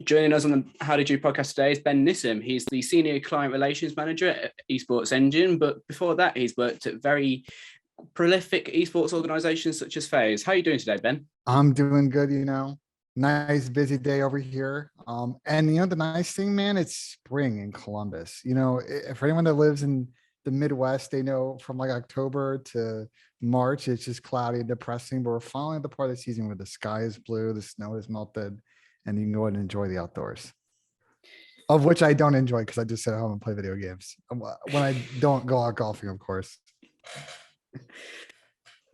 Joining us on the How Did You podcast today is Ben Nissim. He's the Senior Client Relations Manager at Esports Engine, but before that, he's worked at very prolific esports organizations such as FaZe. How are you doing today, Ben? I'm doing good, nice busy day over here. And the nice thing, man, it's spring in Columbus. For anyone that lives in the Midwest, they know from like October to March, it's just cloudy and depressing, but we're finally at the part of the season where the sky is blue, the snow is melted, and you can go ahead and enjoy the outdoors. Of which I don't enjoy because I just sit at home and play video games. When I don't go out golfing, of course.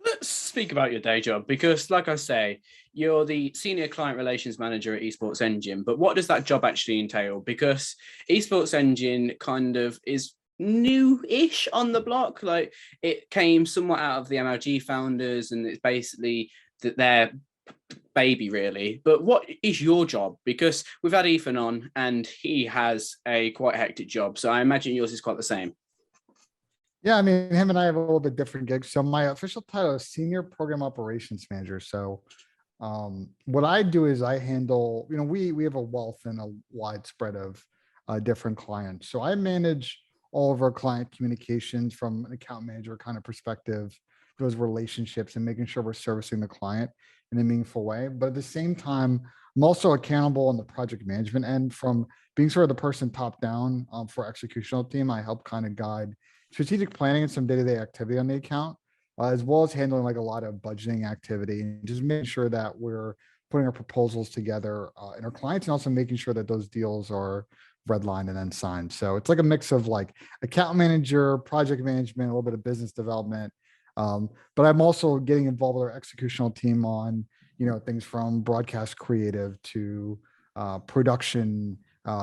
Let's speak about your day job because, like I say, you're the Senior Client Relations Manager at Esports Engine, but what does that job actually entail? Because Esports Engine kind of is new-ish on the block. Like, it came somewhat out of the MLG founders, and it's basically their baby, really. But what is your job? Because we've had Ethan on, and he has a quite hectic job, so I imagine yours is quite the same. Yeah, I mean, him and I have a little bit different gigs. So my official title is Senior Program Operations Manager. So what I do is I handle, we have a wealth and a widespread of different clients. So I manage all of our client communications from an account manager kind of perspective, those relationships and making sure we're servicing the client in a meaningful way. But at the same time, I'm also accountable on the project management end from being sort of the person top down for executional team. I help kind of guide strategic planning and some day-to-day activity on the account, as well as handling like a lot of budgeting activity and just making sure that we're putting our proposals together in our clients and also making sure that those deals are redlined and then signed. So it's like a mix of like account manager, project management, a little bit of business development. But I'm also getting involved with our executional team on, things from broadcast creative to production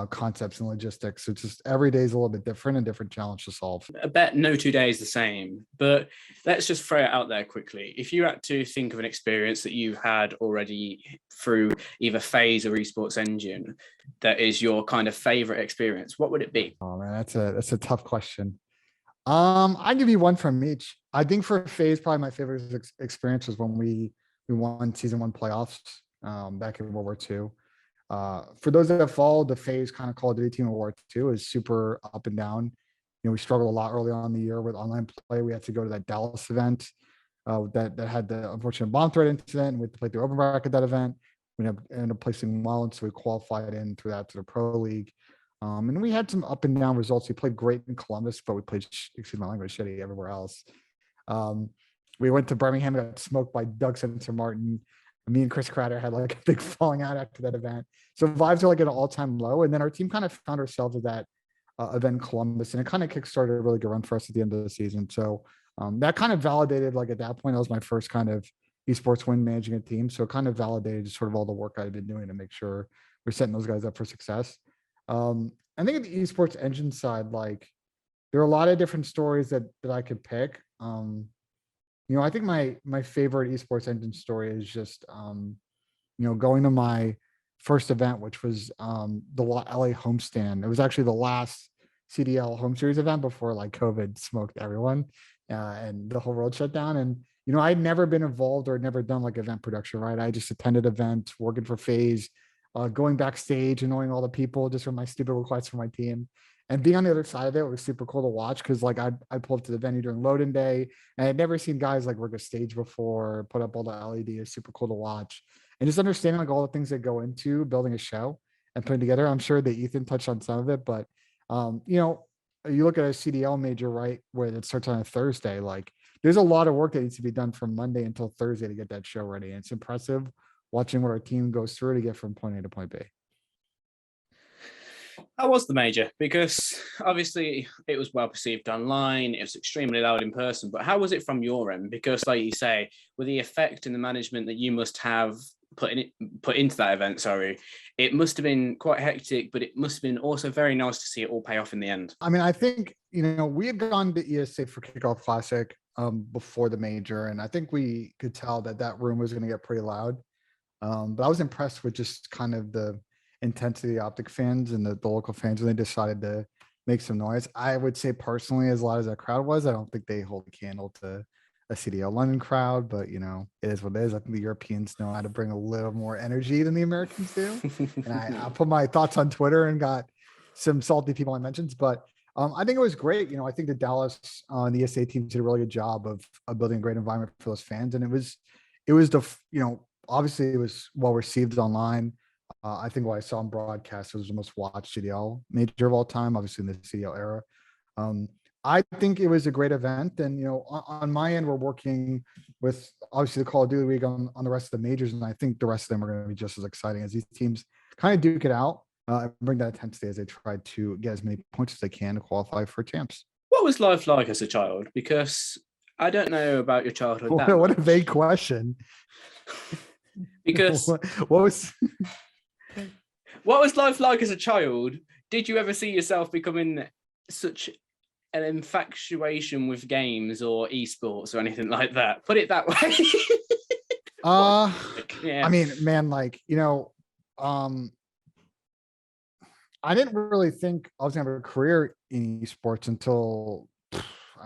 concepts and logistics. It's just every day is a little bit different and different challenge to solve. I bet no 2 days the same, but let's just throw it out there quickly. If you had to think of an experience that you had already through either FaZe or Esports Engine that is your kind of favorite experience, what would it be? Oh man, that's a tough question. I'll give you one from each. I think for FaZe, probably my favorite experience was when we won season 1 playoffs back in World War II. For those that have followed the FaZe kind of Call of Duty team of War II is super up and down. We struggled a lot early on in the year with online play. We had to go to that Dallas event that had the unfortunate bomb threat incident. We had to play through open bracket that event. We ended up placing well, and so we qualified in through that to the Pro League. And we had some up and down results. We played great in Columbus, but we played, excuse my language, shitty everywhere else. We went to Birmingham, got smoked by Doug Spencer Martin. Me and Chris Kratter had like a big falling out after that event. So vibes are like at an all-time low. And then our team kind of found ourselves at that event in Columbus, and it kind of kickstarted a really good run for us at the end of the season. So that kind of validated, like at that point, that was my first kind of esports win managing a team. So it kind of validated sort of all the work I've been doing to make sure we're setting those guys up for success. I think at the esports engine side, like there are a lot of different stories that I could pick. I think my favorite esports engine story is just going to my first event, which was the LA homestand. It was actually the last CDL home series event before like COVID smoked everyone and the whole world shut down. And I'd never been involved or never done like event production, right? I just attended events, working for FaZe, going backstage, annoying all the people just for my stupid requests for my team. And being on the other side of it was super cool to watch because like I pulled up to the venue during loading day and I'd never seen guys like work a stage before, put up all the LED. It's super cool to watch. And just understanding like all the things that go into building a show and putting together. I'm sure that Ethan touched on some of it, but you look at a CDL major, right, where it starts on a Thursday, like there's a lot of work that needs to be done from Monday until Thursday to get that show ready. And it's impressive watching what our team goes through to get from point A to point B. How was the major? Because obviously it was well perceived online, it was extremely loud in person, but how was it from your end? Because like you say, with the effect and the management that you must have put into that event, it must have been quite hectic, but it must have been also very nice to see it all pay off in the end. I mean, I think, we had gone to ESA for Kickoff Classic before the major, and I think we could tell that room was going to get pretty loud. But I was impressed with just kind of the intensity of the Optic fans and the local fans when they decided to make some noise. I would say personally, as loud as that crowd was, I don't think they hold a candle to a CDL London crowd, but it is what it is. I think the Europeans know how to bring a little more energy than the Americans do. And I put my thoughts on Twitter and got some salty people I mentioned, but I think it was great. I think the Dallas and the ESA team did a really good job of building a great environment for those fans. And it was obviously it was well received online. I think what I saw on broadcast, it was the most watched CDL major of all time, obviously in the CDL era. Um, I think it was a great event. And, on my end, we're working with obviously the Call of Duty League on the rest of the majors. And I think the rest of them are going to be just as exciting as these teams kind of duke it out and bring that intensity as they try to get as many points as they can to qualify for champs. What was life like as a child? Because I don't know about your childhood that What much. a vague question. Because what was what was life like as a child? Did you ever see yourself becoming such an infatuation with games or esports or anything like that? Put it that way. I mean, man, I didn't really think I was gonna have a career in esports until I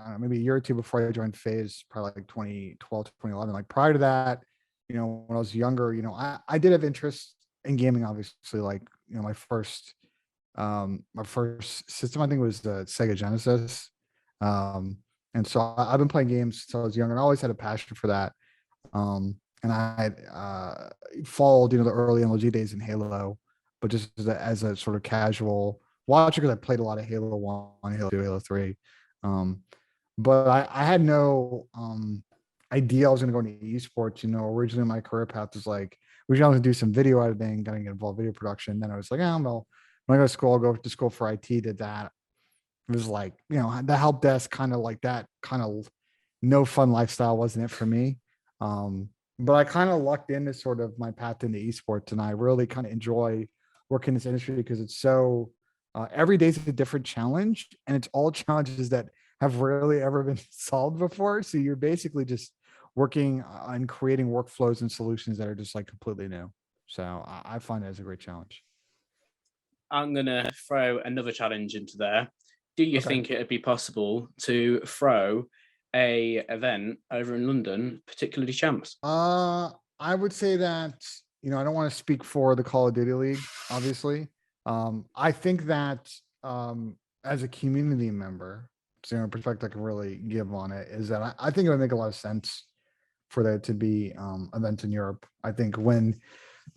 don't know, maybe a year or two before I joined FaZe, probably like 2012, 2011. Like prior to that, when I was younger, I did have interest in gaming, obviously. Like, my first system, I think, was the Sega Genesis. And so I've been playing games since I was younger and I always had a passion for that. And I followed, the early MLG days in Halo, but just as a sort of casual watcher, because I played a lot of Halo 1, Halo 2, Halo 3. But I had no idea I was going to go into esports. Originally my career path was like, originally I was going to do some video editing, getting involved in video production. Then I was like, well, when I go to school, I'll go to school for IT, did that. It was like, the help desk kind of like that kind of no fun lifestyle wasn't it for me. But I kind of lucked into sort of my path into esports, and I really kind of enjoy working in this industry because it's so every day is a different challenge, and it's all challenges that have rarely ever been solved before. So you're basically just working on creating workflows and solutions that are just like completely new. So I find it as a great challenge. I'm going to throw another challenge into there. Do you think it would be possible to throw a event over in London, particularly champs? I would say that, I don't want to speak for the Call of Duty League, obviously. I think that as a community member, so perspective I can really give on it is that I think it would make a lot of sense for there to be events in Europe. I think when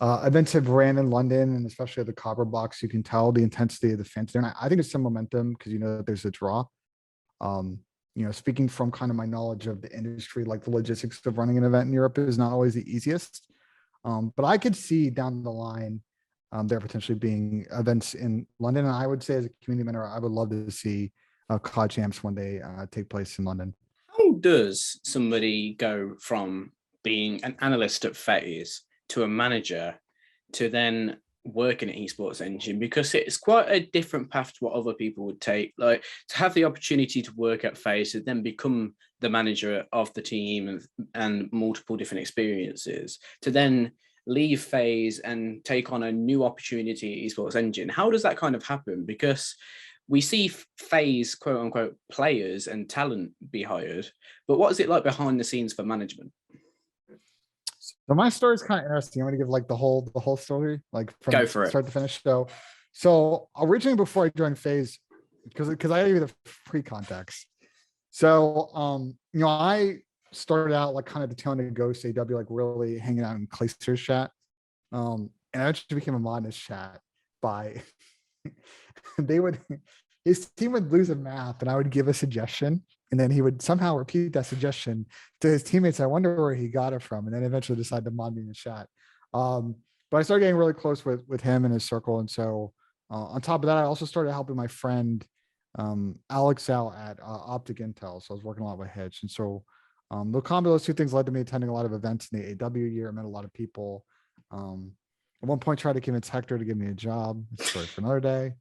events have ran in London and especially at the Copper Box, you can tell the intensity of the fans there. And I think it's some momentum because that there's a draw. Speaking from kind of my knowledge of the industry, like the logistics of running an event in Europe is not always the easiest. But I could see down the line there potentially being events in London. And I would say as a community member, I would love to see COD champs when they take place in London. How does somebody go from being an analyst at FaZe to a manager to then working at Esports Engine? Because it's quite a different path to what other people would take. Like to have the opportunity to work at FaZe, to then become the manager of the team and multiple different experiences, to then leave FaZe and take on a new opportunity at Esports Engine. How does that kind of happen? Because we see FaZe quote unquote players and talent be hired, but what is it like behind the scenes for management? So my story is kind of interesting. I'm going to give like the whole story, like from Go for it. Start to finish. So originally before I joined FaZe, because I gave you the pre-context. So I started out like kind of the tone of Ghost AW, like really hanging out in Clayster's chat. And I actually became a mod in his chat by his team would lose a map and I would give a suggestion. And then he would somehow repeat that suggestion to his teammates. I wonder where he got it from. And then eventually decided to mod me in the chat. But I started getting really close with him and his circle. And so on top of that, I also started helping my friend Alex out at Optic Intel. So I was working a lot with Hitch. And so the combo of those two things led to me attending a lot of events in the AW year. I met a lot of people. At one point, tried to convince Hector to give me a job. Story for another day.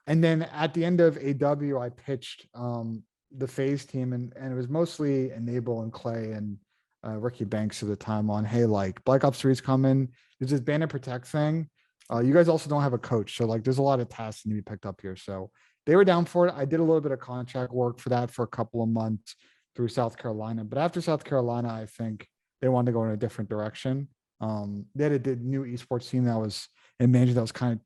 And then at the end of AW, I pitched the FaZe team, and it was mostly Enable and Clay and Ricky Banks at the time on, hey, like Black Ops 3 is coming. There's this ban and protect thing. You guys also don't have a coach. So like there's a lot of tasks that need to be picked up here. So they were down for it. I did a little bit of contract work for that for a couple of months. through South Carolina. But after South Carolina, I think they wanted to go in a different direction. They had a new esports team that was in management that was kind of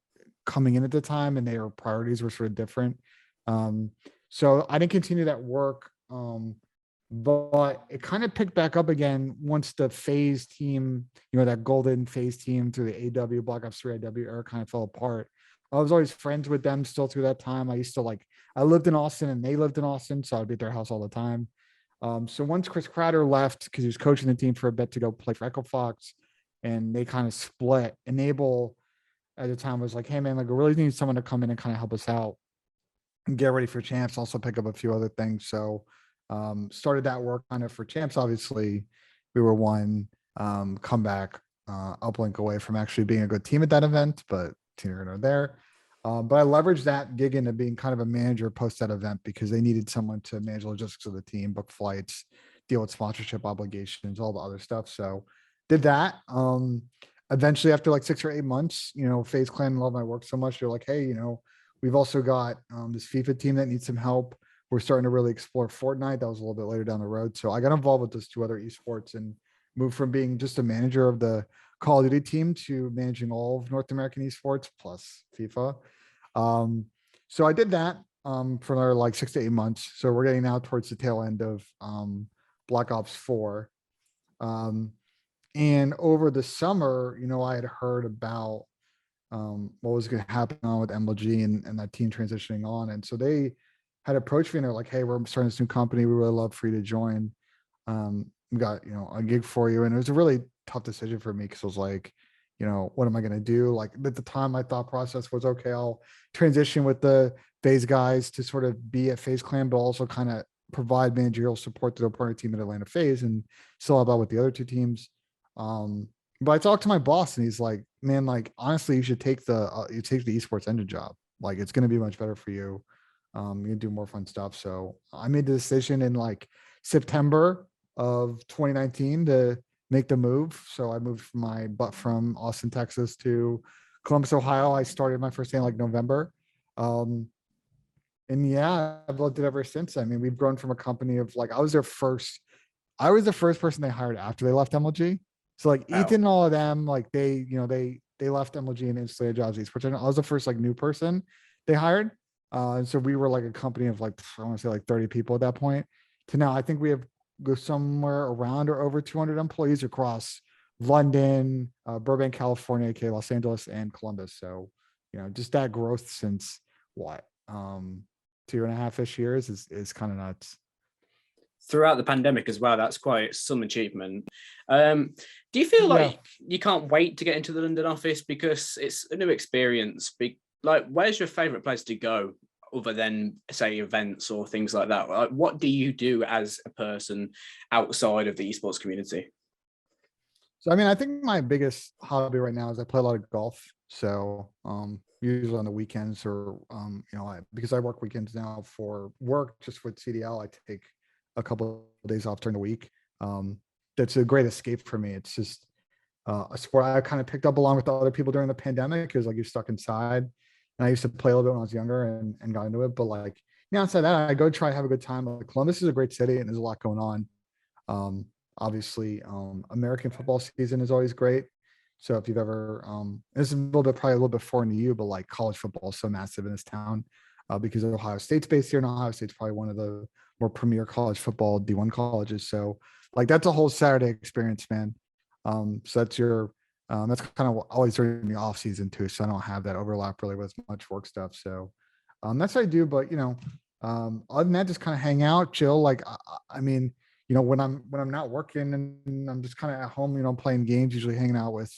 coming in at the time, and their priorities were sort of different. Um, so I didn't continue that work. But it kind of picked back up again once the phase team, that golden phase team through the AW Black Ops 3 AW era kind of fell apart. I was always friends with them still through that time. I used to I lived in Austin and they lived in Austin, so I'd be at their house all the time. So once Chris Crowder left, because he was coaching the team for a bit to go play for Echo Fox, and they kind of split, Enable at the time was like, hey man, like we really need someone to come in and kind of help us out and get ready for champs, also pick up a few other things. So started that work kind of for champs. Obviously, we were one comeback uplink away from actually being a good team at that event, but here nor there. But I leveraged that gig into being kind of a manager post that event because they needed someone to manage logistics of the team, book flights, deal with sponsorship obligations, all the other stuff. So did that. Eventually, after like 6 or 8 months, FaZe Clan loved my work so much. They're like, hey, we've also got this FIFA team that needs some help. We're starting to really explore Fortnite. That was a little bit later down the road. So I got involved with those 2 other esports and moved from being just a manager of the Call of Duty team to managing all of North American esports plus FIFA. So I did that for another like 6 to 8 months. So we're getting now towards the tail end of Black Ops 4. And over the summer, I had heard about what was going to happen on with MLG and that team transitioning on. And so they had approached me and they're like, hey, we're starting this new company. We really love for you to join. We got, a gig for you. And it was a really tough decision for me because I was like, what am I going to do? Like at the time, my thought process was, okay, I'll transition with the FaZe guys to sort of be at FaZe Clan, but also kind of provide managerial support to the partner team at Atlanta FaZe and still help out with the other 2 teams. But I talked to my boss and he's like, man, like, honestly, you should take the esports engine job. Like, it's going to be much better for you. You can do more fun stuff. So I made the decision in like September of 2019 to make the move. So I moved from Austin, Texas to Columbus, Ohio. I started my first day in like November. And yeah, I've loved it ever since. I mean, we've grown from a company of like, I was the first person they hired after they left MLG. So like Wow. Ethan and all of them, like they left MLG and instantly had jobs at Esports. I was the first like new person they hired. And so we were like a company of like, I want to say like 30 people at that point to now I think we have go somewhere around or over 200 employees across London, Burbank, California, aka Los Angeles, and Columbus. So, just that growth since what, 2.5-ish years is kind of nuts. Throughout the pandemic as well, that's quite some achievement. Do you feel like you can't wait to get into the London office because it's a new experience? Like, where's your favorite place to go other than, say, events or things like that? Like, what do you do as a person outside of the esports community? So, I mean, I think my biggest hobby right now is I play a lot of golf. So, usually on the weekends or, because I work weekends now for work, just with CDL, I take a couple of days off during the week. That's a great escape for me. It's just a sport I kind of picked up along with the other people during the pandemic because like you're stuck inside. And I used to play a little bit when I was younger and got into it. But like, outside that, I go try to have a good time. Like Columbus is a great city and there's a lot going on. Obviously, American football season is always great. So if you've ever, this is probably a little bit foreign to you, but like college football is so massive in this town because Ohio State's based here, and Ohio State's probably one of the more premier college football D1 colleges. So like that's a whole Saturday experience, man. So that's kind of always during the off season too. So I don't have that overlap really with much work stuff. So that's what I do. But other than that, just kind of hang out, chill. Like I mean, when I'm not working and I'm just kind of at home, playing games, usually hanging out with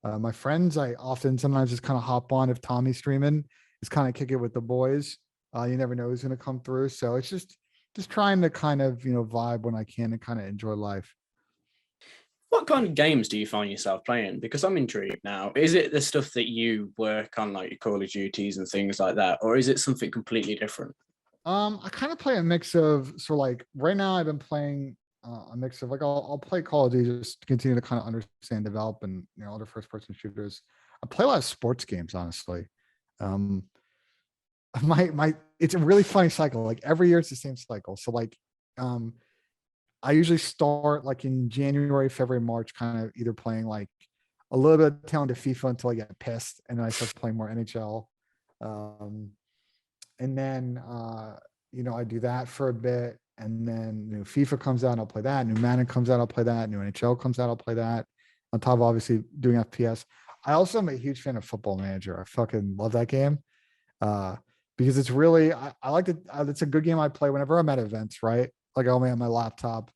my friends. I often sometimes just kind of hop on if Tommy's streaming, just kind of kick it with the boys. You never know who's going to come through. So it's just trying to kind of, vibe when I can and kind of enjoy life. What kind of games do you find yourself playing? Because I'm intrigued now. Is it the stuff that you work on, like your Call of Duties and things like that? Or is it something completely different? I kind of play a mix of, so like right now I've been playing a mix of like, I'll play Call of Duty just to continue to kind of understand, develop and, other first person shooters. I play a lot of sports games, honestly. Um, it's a really funny cycle. Like every year it's the same cycle. So like, I usually start like in January, February, March, kind of either playing like a little bit of tail into FIFA until I get pissed, and then I start playing more NHL. Um, and then I do that for a bit, and then new FIFA comes out, I'll play that. New Madden comes out, I'll play that. New NHL comes out, I'll play that. On top of obviously doing FPS. I also am a huge fan of Football Manager. I fucking love that game. Uh, because it's really I like it. It's a good game I play whenever I'm at events, right? Like I only have my laptop.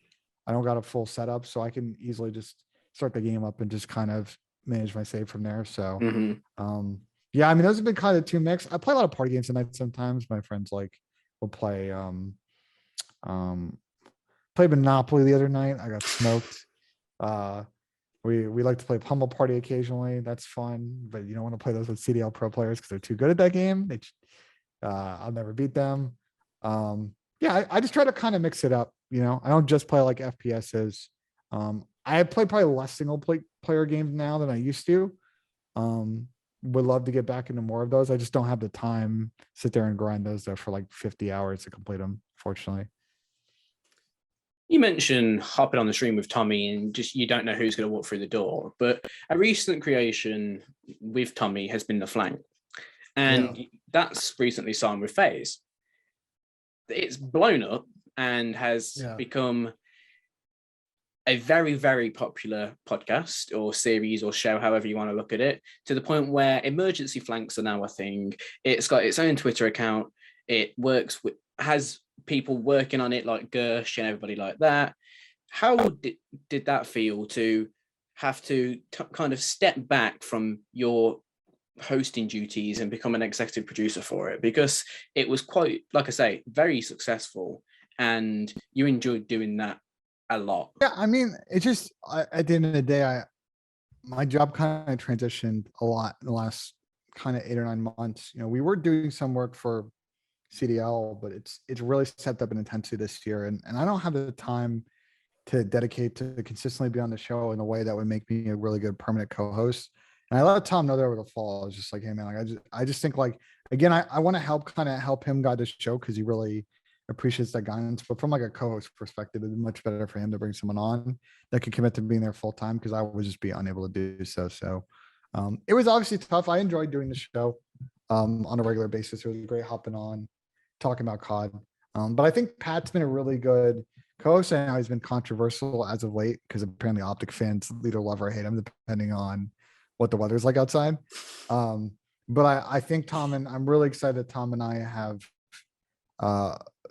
I don't got a full setup, so I can easily just start the game up and just kind of manage my save from there. So Hmm. yeah, I mean those have been kind of two mix. I play a lot of party games tonight sometimes. My friends like will play um played Monopoly the other night. I got smoked. Uh we like to play Pummel Party occasionally. That's fun, but you don't want to play those with CDL pro players because they're too good at that game. I'll never beat them. Yeah, I just try to kind of mix it up. I don't just play like FPSs. I play probably less player games now than I used to. Would love to get back into more of those. I just don't have the time to sit there and grind those though for like 50 hours to complete them, fortunately. You mentioned hopping on the stream with Tommy and just you don't know who's going to walk through the door. But a recent creation with Tommy has been the flank. And Yeah. that's recently signed with FaZe. It's blown up and has Yeah. become a very, very popular podcast or series or show, however you want to look at it, to the point where emergency flanks are now a thing. It's got its own Twitter account. It works with, has people working on it like Gersh and everybody like that. How did that feel to have to kind of step back from your hosting duties and become an executive producer for it? Because it was quite, like I say, very successful and you enjoyed doing that a lot. Yeah, I mean, it's just at the end of the day, my job kind of transitioned a lot in the last kind of 8 or 9 months. We were doing some work for CDL, but it's really stepped up in intensity this year, and I don't have the time to dedicate to consistently be on the show in a way that would make me a really good permanent co-host. And I let Tom know that over the fall. I was just like, hey man, like I just think like again, I want to help him guide the show because he really appreciates that guidance. But from like a co-host perspective, it'd be much better for him to bring someone on that could commit to being there full time because I would just be unable to do so. So it was obviously tough. I enjoyed doing the show on a regular basis. It was great hopping on, talking about COD. But I think Pat's been a really good co-host, and now he's been controversial as of late because apparently Optic fans either love or hate him depending on what the weather's like outside. But I think Tom and I'm really excited that Tom and I have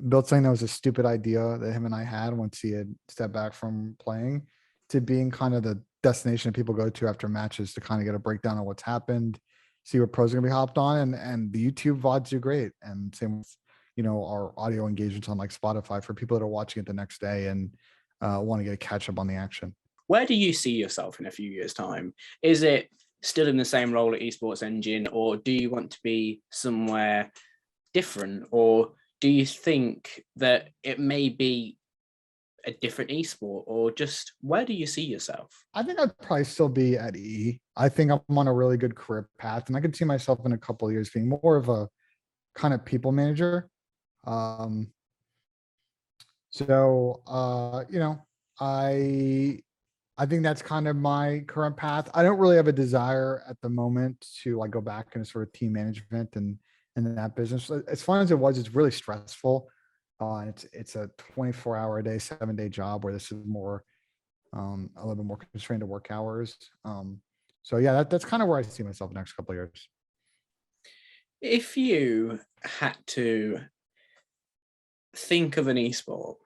built something that was a stupid idea that him and I had once he had stepped back from playing to being kind of the destination that people go to after matches to kind of get a breakdown of what's happened, see what pros are gonna be hopped on, and the YouTube VODs do great. And same with our audio engagements on like Spotify for people that are watching it the next day and want to get a catch up on the action. Where do you see yourself in a few years' time? Is it still in the same role at Esports Engine, or do you want to be somewhere different, or do you think that it may be a different esport, or just where do you see yourself? I think I'd probably still be at E. I think I'm on a really good career path, and I could see myself in a couple of years being more of a kind of people manager. Um, I I think that's kind of my current path. I don't really have a desire at the moment to like go back into sort of team management and that business. As fun as it was, it's really stressful. And it's a 24-hour a day, 7-day job where this is more a little bit more constrained to work hours. So yeah, that's kind of where I see myself the next couple of years. If you had to think of an esport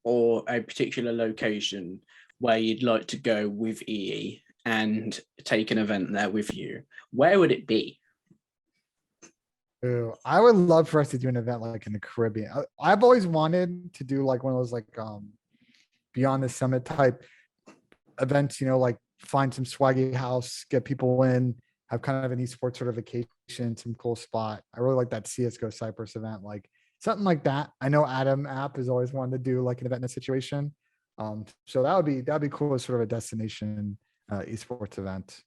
or a particular location where you'd like to go with EE and take an event there with you, where would it be? Ooh, I would love for us to do an event like in the Caribbean. I've always wanted to do like one of those like Beyond the Summit type events, like find some swaggy house, get people in, have kind of an esports certification, some cool spot. I really like that CSGO Cyprus event, like something like that. I know Adam App has always wanted to do like an event in a situation. So that'd be cool as sort of a destination esports event.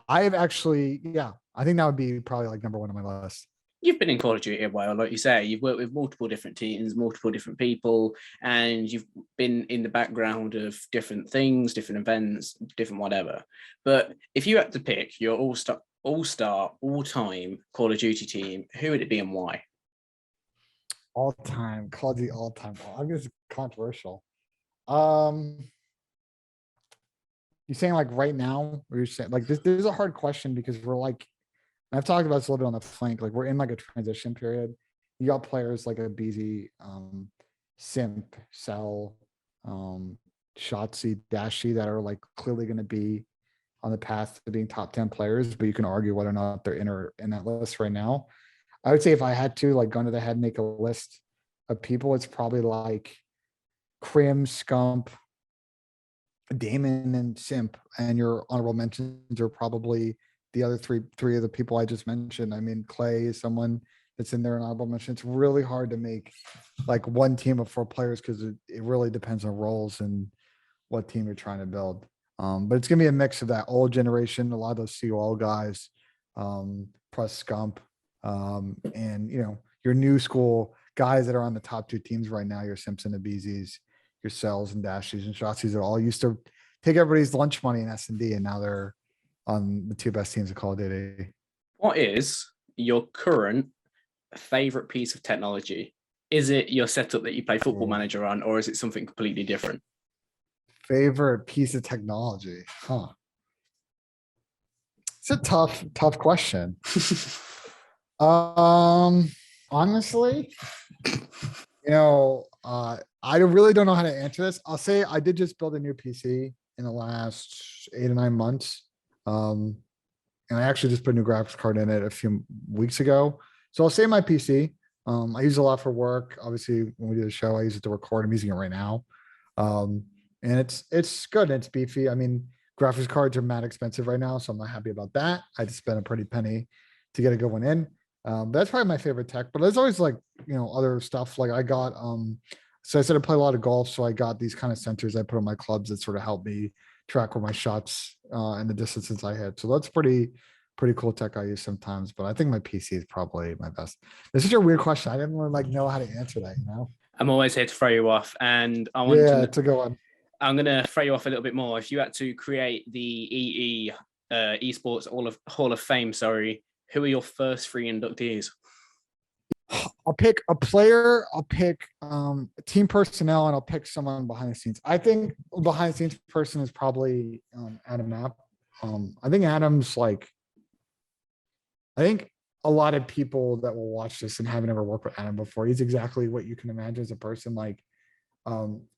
I've actually, yeah, I think that would be probably like number one on my list. you've been in Call of Duty a while, like you say, you've worked with multiple different teams, multiple different people, and you've been in the background of different things, different events, different whatever. But if you had to pick your all-star, all-time Call of Duty team, who would it be and why? All time, Call of Duty all time. I'm just controversial. Um, you saying like right now, or you're saying like this is a hard question because we're like, I've talked about this a little bit on the flank, like we're in like a transition period. You got players like a BZ, Simp, Cell, Shotzi, Dashy that are like clearly going to be on the path to being top 10 players, but you can argue whether or not they're in that list right now. I would say if I had to like gun to the head, make a list of people, it's probably like Crim, Scump, Damon, and Simp. And your honorable mentions are probably the other three of the people I just mentioned. I mean, Clay is someone that's in there in honorable mention. It's really hard to make like one team of 4 players because it really depends on roles and what team you're trying to build. But it's gonna be a mix of that old generation, a lot of those COL guys, plus Scump, and your new school guys that are on the top 2 teams right now, your Simpson and BZs, your Cells and Dashies and Shotsies are all used to take everybody's lunch money in S&D, and now they're on the 2 best teams of Call of Duty. What is your current favorite piece of technology? Is it your setup that you play Football Manager on, or is it something completely different? Favorite piece of technology? Huh. It's a tough question. Honestly, I really don't know how to answer this. I'll say I did just build a new PC in the last 8 or 9 months. And I actually just put a new graphics card in it a few weeks ago. So I'll say my PC. I use it a lot for work. Obviously, when we do the show, I use it to record. I'm using it right now. And it's good. It's beefy. I mean, graphics cards are mad expensive right now, so I'm not happy about that. I just spent a pretty penny to get a good one in. That's probably my favorite tech, but there's always like, other stuff. Like I got, so I said I play a lot of golf. So I got these kind of sensors I put on my clubs that sort of help me track where my shots, and the distances I hit. So that's pretty cool tech I use sometimes, but I think my PC is probably my best. This is a weird question. I didn't really like know how to answer that. I'm always here to throw you off, and It's a good one. I'm going to throw you off a little bit more. If you had to create the Esports Hall of Fame, who are your first 3 inductees? I'll pick a player, I'll pick team personnel, and I'll pick someone behind the scenes. I think behind the scenes person is probably Adam Knapp. I think Adam's like, I think a lot of people that will watch this and haven't ever worked with Adam before, he's exactly what you can imagine as a person. Like,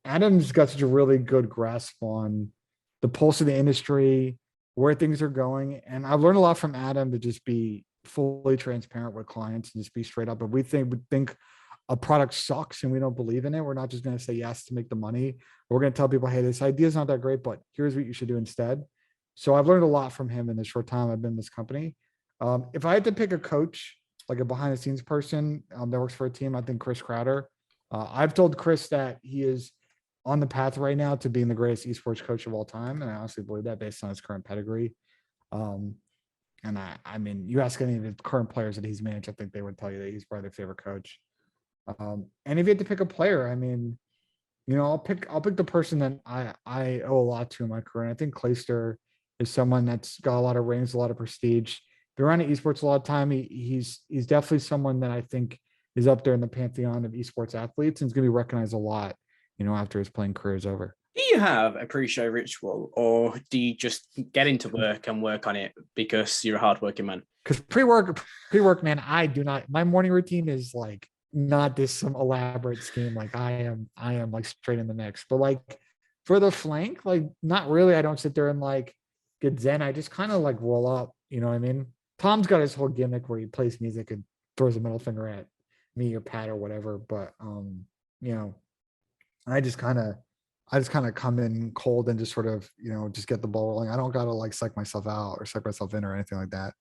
Adam's got such a really good grasp on the pulse of the industry, where things are going. And I've learned a lot from Adam to just be fully transparent with clients and just be straight up. If we think a product sucks and we don't believe in it, we're not just going to say yes to make the money. We're going to tell people, hey, this idea is not that great, but here's what you should do instead. So I've learned a lot from him in the short time I've been in this company. If I had to pick a coach, like a behind the scenes person that works for a team, I think Chris Crowder. I've told Chris that he is on the path right now to being the greatest esports coach of all time. And I honestly believe that based on his current pedigree. And I mean, you ask any of the current players that he's managed, I think they would tell you that he's probably their favorite coach. And if you had to pick a player, I mean, I'll pick the person that I owe a lot to in my career. And I think Clayster is someone that's got a lot of rings, a lot of prestige. Been around esports a lot of time. He's definitely someone that I think is up there in the pantheon of esports athletes and is going to be recognized a lot, after his playing career is over. Do you have a pre-show ritual, or do you just get into work and work on it because you're a hardworking man? Because pre-work, man, I do not. My morning routine is like not this some elaborate scheme. Like I am like straight in the mix. But like for the flank, like not really. I don't sit there and like get zen. I just kind of like roll up. You know what I mean? Tom's got his whole gimmick where he plays music and throws a middle finger at me or Pat or whatever. But I just kind of come in cold and just sort of, just get the ball rolling. I don't gotta like psych myself out or psych myself in or anything like that.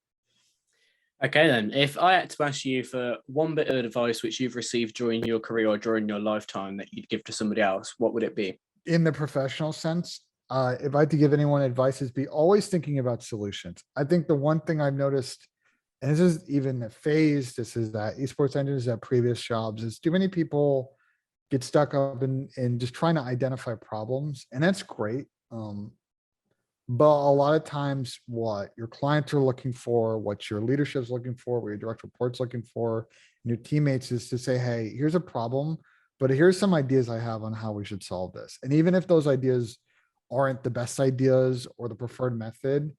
Okay, then, if I had to ask you for one bit of advice which you've received during your career or during your lifetime that you'd give to somebody else, what would it be? In the professional sense, if I had to give anyone advice, is be always thinking about solutions. I think the one thing I've noticed and this is even at Phase, this is that Esports Engines, at previous jobs, is too many people get stuck up in just trying to identify problems, and that's great. But a lot of times what your clients are looking for, what your leadership's looking for, what your direct report's looking for, and your teammates is to say, hey, here's a problem, but here's some ideas I have on how we should solve this. And even if those ideas aren't the best ideas or the preferred method,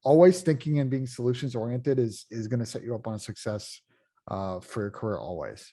always thinking and being solutions oriented is going to set you up on a success for your career always.